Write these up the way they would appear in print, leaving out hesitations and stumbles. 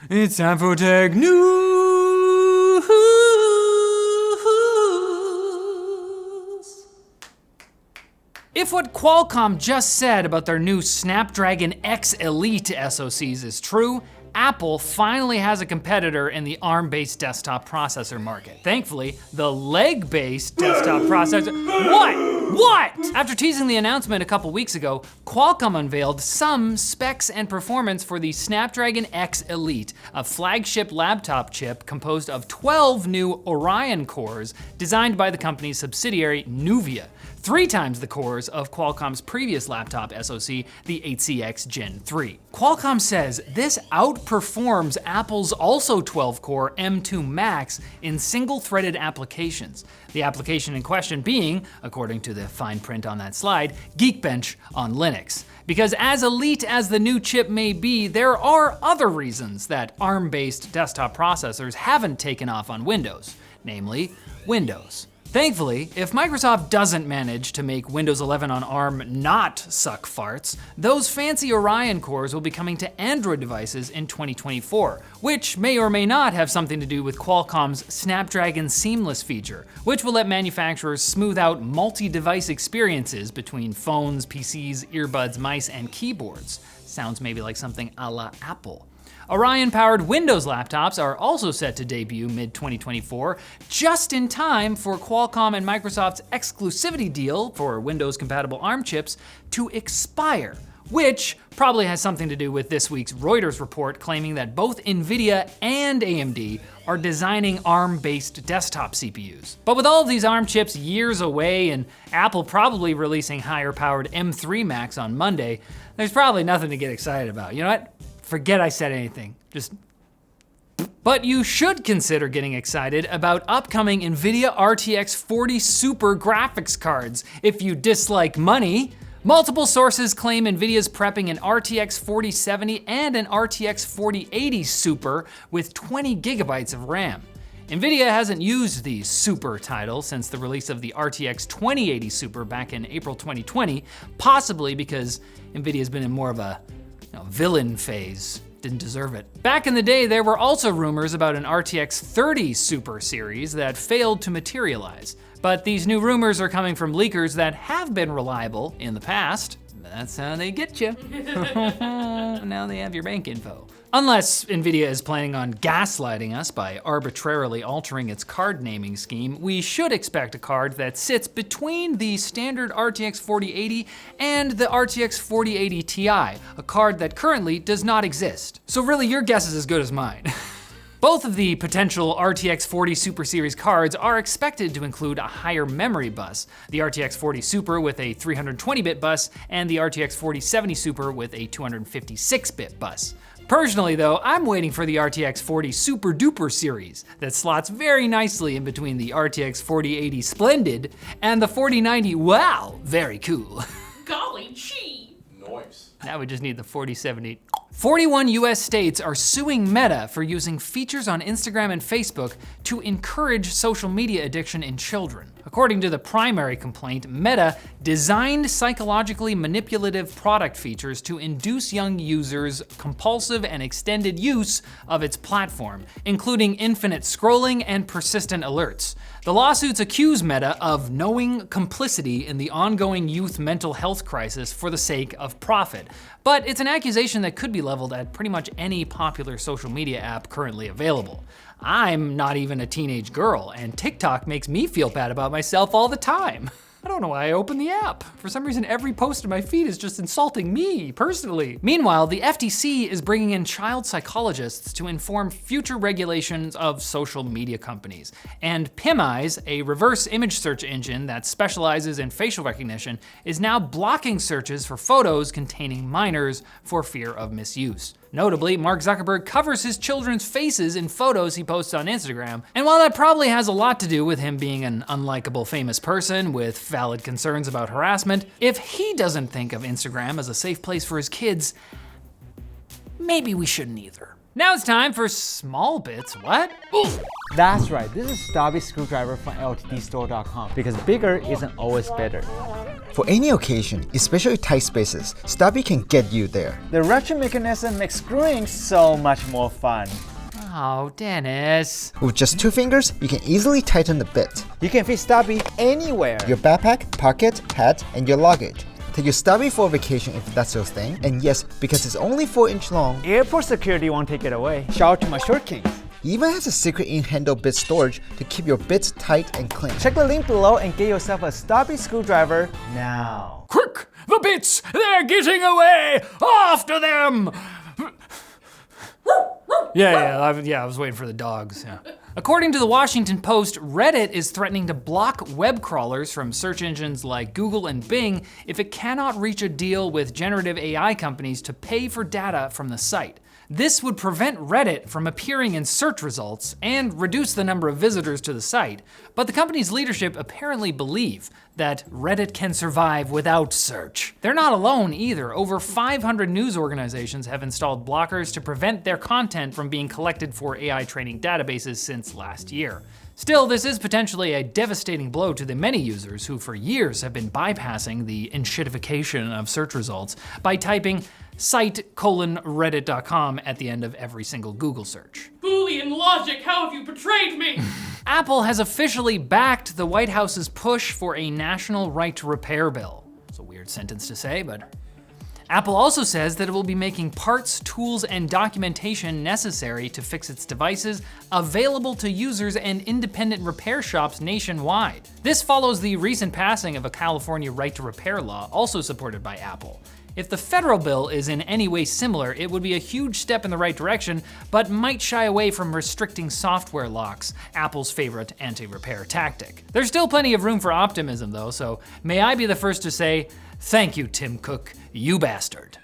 It's time for tech news. If what Qualcomm just said about their new Snapdragon X Elite SoCs is true, Apple finally has a competitor in the ARM-based desktop processor market. Thankfully, the leg-based desktop processor. What? After teasing the announcement a couple weeks ago, Qualcomm unveiled some specs and performance for the Snapdragon X Elite, a flagship laptop chip composed of 12 new Orion cores designed by the company's subsidiary Nuvia, 3 times the cores of Qualcomm's previous laptop SoC, the 8CX Gen 3. Qualcomm says this outperforms Apple's also 12-core M2 Max in single-threaded applications. The application in question being, according to the fine print on that slide, Geekbench on Linux. Because as elite as the new chip may be, there are other reasons that ARM-based desktop processors haven't taken off on Windows, namely Windows. Thankfully, if Microsoft doesn't manage to make Windows 11 on ARM not suck farts, those fancy Orion cores will be coming to Android devices in 2024, which may or may not have something to do with Qualcomm's Snapdragon Seamless feature, which will let manufacturers smooth out multi-device experiences between phones, PCs, earbuds, mice, and keyboards. Sounds maybe like something a la Apple. Orion-powered Windows laptops are also set to debut mid-2024, just in time for Qualcomm and Microsoft's exclusivity deal for Windows-compatible ARM chips to expire, which probably has something to do with this week's Reuters report claiming that both Nvidia and AMD are designing ARM-based desktop CPUs. But with all of these ARM chips years away and Apple probably releasing higher-powered M3 Max on Monday, there's probably nothing to get excited about. You know what? Forget I said anything, But you should consider getting excited about upcoming Nvidia RTX 40 Super graphics cards if you dislike money. Multiple sources claim Nvidia's prepping an RTX 4070 and an RTX 4080 Super with 20 gigabytes of RAM. Nvidia hasn't used the Super title since the release of the RTX 2080 Super back in April 2020, possibly because Nvidia's been in more of a villain phase. Didn't deserve it. Back in the day, there were also rumors about an RTX 30 Super series that failed to materialize. But these new rumors are coming from leakers that have been reliable in the past. That's how they get you. Now they have your bank info. Unless Nvidia is planning on gaslighting us by arbitrarily altering its card naming scheme, we should expect a card that sits between the standard RTX 4080 and the RTX 4080 Ti, a card that currently does not exist. So really, your guess is as good as mine. Both of the potential RTX 40 Super Series cards are expected to include a higher memory bus, the RTX 40 Super with a 320-bit bus, and the RTX 4070 Super with a 256-bit bus. Personally though, I'm waiting for the RTX 40 Super Duper series that slots very nicely in between the RTX 4080 Splendid and the 4090 Wow, very cool. Golly gee. Nice. Now we just need the 4070. 41 US states are suing Meta for using features on Instagram and Facebook to encourage social media addiction in children. According to the primary complaint, Meta designed psychologically manipulative product features to induce young users compulsive and extended use of its platform, including infinite scrolling and persistent alerts. The lawsuits accuse Meta of knowing complicity in the ongoing youth mental health crisis for the sake of profit. But it's an accusation that could be leveled at pretty much any popular social media app currently available. I'm not even a teenage girl, and TikTok makes me feel bad about myself all the time. I don't know why I opened the app. For some reason, every post in my feed is just insulting me, personally. Meanwhile, the FTC is bringing in child psychologists to inform future regulations of social media companies. And PimEyes, a reverse image search engine that specializes in facial recognition, is now blocking searches for photos containing minors for fear of misuse. Notably, Mark Zuckerberg covers his children's faces in photos he posts on Instagram, and while that probably has a lot to do with him being an unlikable famous person with valid concerns about harassment, if he doesn't think of Instagram as a safe place for his kids, maybe we shouldn't either. Now it's time for small bits. What? Ooh. That's right, this is Stubby Screwdriver from LTTstore.com because bigger isn't always better. For any occasion, especially tight spaces, Stubby can get you there. The ratchet mechanism makes screwing so much more fun. Oh, Dennis. With just 2 fingers, you can easily tighten the bit. You can fit Stubby anywhere. Your backpack, pocket, hat, and your luggage. Take your Stubby for a vacation if that's your thing. And yes, because it's only 4-inch long, Airport security won't take it away. Shout out to my short kings. it even has a secret in-handle bit storage to keep your bits tight and clean. Check the link below and get yourself a Stubby Screwdriver now. Quick! The bits! They're getting away! After them! Yeah, I was waiting for the dogs. Yeah. According to the Washington Post, Reddit is threatening to block web crawlers from search engines like Google and Bing if it cannot reach a deal with generative AI companies to pay for data from the site. This would prevent Reddit from appearing in search results and reduce the number of visitors to the site. But the company's leadership apparently believe that Reddit can survive without search. They're not alone either. Over 500 news organizations have installed blockers to prevent their content from being collected for AI training databases since last year. Still, this is potentially a devastating blow to the many users who for years have been bypassing the enshittification of search results by typing site:reddit.com at the end of every single Google search. Boolean logic, how have you betrayed me? Apple has officially backed the White House's push for a national right to repair bill. It's a weird sentence to say, but Apple also says that it will be making parts, tools, and documentation necessary to fix its devices available to users and independent repair shops nationwide. This follows the recent passing of a California right to repair law, also supported by Apple. If the federal bill is in any way similar, it would be a huge step in the right direction, but might shy away from restricting software locks, Apple's favorite anti-repair tactic. There's still plenty of room for optimism though, so may I be the first to say, thank you, Tim Cook, you bastard.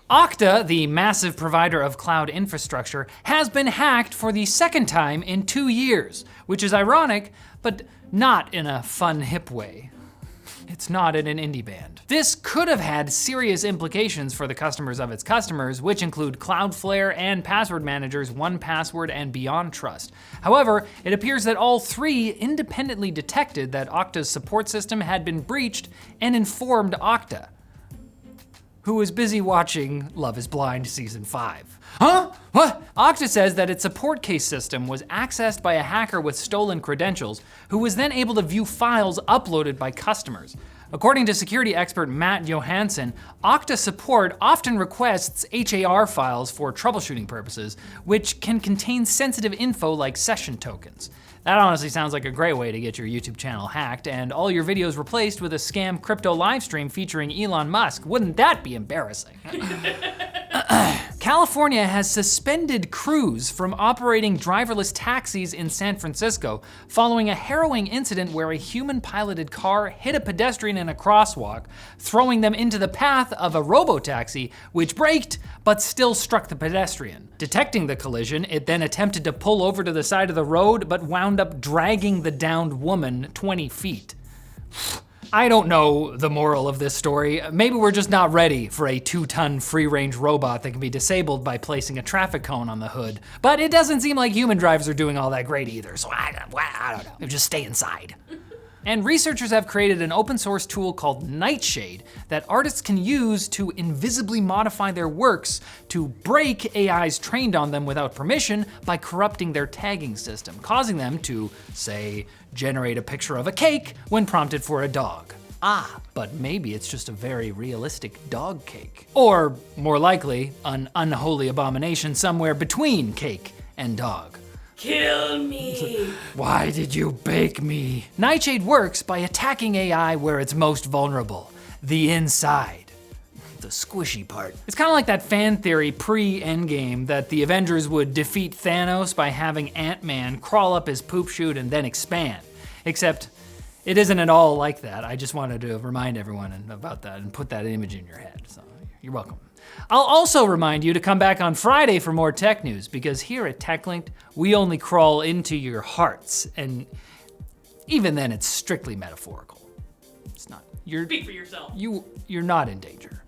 Okta, the massive provider of cloud infrastructure, has been hacked for the second time in 2 years, which is ironic, but not in a fun, hip way. It's not in an indie band. This could have had serious implications for the customers of its customers, which include Cloudflare and password managers 1Password and BeyondTrust. However, it appears that all 3 independently detected that Okta's support system had been breached and informed Okta, who was busy watching Love is Blind Season 5. Huh? What? Okta says that its support case system was accessed by a hacker with stolen credentials, who was then able to view files uploaded by customers. According to security expert Matt Johansson, Okta support often requests HAR files for troubleshooting purposes, which can contain sensitive info like session tokens. That honestly sounds like a great way to get your YouTube channel hacked and all your videos replaced with a scam crypto livestream featuring Elon Musk. Wouldn't that be embarrassing? California has suspended crews from operating driverless taxis in San Francisco following a harrowing incident where a human-piloted car hit a pedestrian in a crosswalk, throwing them into the path of a robotaxi, which braked but still struck the pedestrian. Detecting the collision, it then attempted to pull over to the side of the road but wound up dragging the downed woman 20 feet. I don't know the moral of this story. Maybe we're just not ready for a 2-ton free-range robot that can be disabled by placing a traffic cone on the hood. But it doesn't seem like human drivers are doing all that great either, so I don't know. Maybe just stay inside. And researchers have created an open source tool called Nightshade that artists can use to invisibly modify their works to break AIs trained on them without permission by corrupting their tagging system, causing them to, say, generate a picture of a cake when prompted for a dog. But maybe it's just a very realistic dog cake. Or, more likely, an unholy abomination somewhere between cake and dog. Kill me! Why did you bake me? Nightshade works by attacking AI where it's most vulnerable, the inside, the squishy part. It's kind of like that fan theory pre-Endgame that the Avengers would defeat Thanos by having Ant-Man crawl up his poop chute and then expand. Except it isn't at all like that. I just wanted to remind everyone about that and put that image in your head, so you're welcome. I'll also remind you to come back on Friday for more tech news, because here at TechLinked, we only crawl into your hearts, and even then it's strictly metaphorical. It's not. Speak for yourself. You're not in danger.